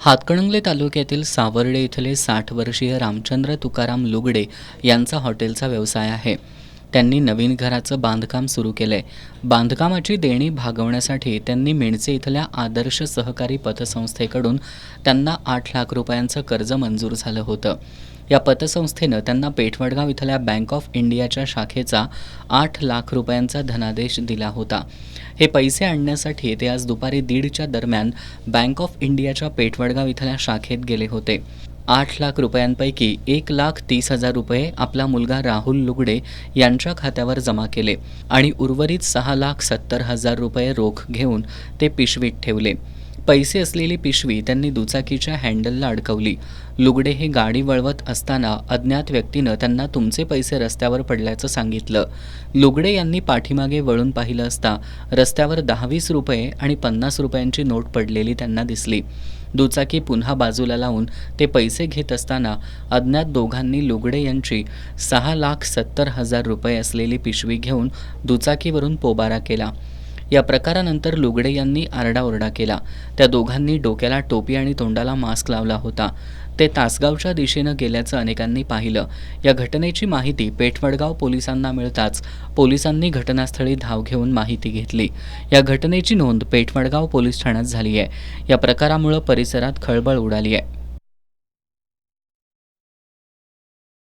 हातकणंगले तालुक्यातील सावर्डे इथले 60 वर्षीय रामचंद्र तुकाराम लुगडे यांचा हॉटेलचा व्यवसाय आहे. त्यांनी नवीन घराचं बांधकाम सुरू केलंय. बांधकामाची देणी भागवण्यासाठी त्यांनी मेणचे इथल्या आदर्श सहकारी पतसंस्थेकडून त्यांना 8 लाख रुपयांचं कर्ज मंजूर झालं होतं. या पतसंस्थेनं त्यांना पेठवडगाव इथल्या बँक ऑफ इंडियाच्या शाखेचा 8 लाख रुपयांचा धनादेश दिला होता. हे पैसे आणण्यासाठी ते आज दुपारी 1:30च्या दरम्यान बँक ऑफ इंडियाच्या पेठवडगाव इथल्या शाखेत गेले होते. 8 लाख रुपयांपैकी 1,30,000 रुपये आपला मुलगा राहुल लुगडे यांच्या खात्यावर जमा केले आणि उर्वरित 6,70,000 रुपये रोख घेऊन ते पिशवीत ठेवले. पैसे असलेली पिशवी त्यांनी दुचाकीच्या हँडलला अडकवली. लुगडे हे गाडी वळवत असताना अज्ञात व्यक्तीनं त्यांना तुमचे पैसे रस्त्यावर पडल्याचं सांगितलं. लुगडे यांनी पाठीमागे वळून पाहिलं असता रस्त्यावर 10-20 रुपये आणि 50 रुपयांची नोट पडलेली त्यांना दिसली. दुचाकी पुन्हा बाजूला लावून ते पैसे घेत असताना अज्ञात दोघांनी लुगडे यांची 6,70,000 रुपये असलेली पिशवी घेऊन दुचाकीवरून पोबारा केला. या प्रकारानंतर लुगडे यांनी आरडाओरडा केला. त्या दोघांनी डोक्याला टोपी आणि तोंडाला मास्क लावला होता. ते तासगावच्या दिशेनं गेल्याचं अनेकांनी पाहिलं. या घटनेची माहिती पेठवडगाव पोलिसांना मिळताच पोलिसांनी घटनास्थळी धाव घेऊन माहिती घेतली. या घटनेची नोंद पेठवडगाव पोलीस ठाण्यात झाली आहे. या प्रकारामुळे परिसरात खळबळ उडाली आहे.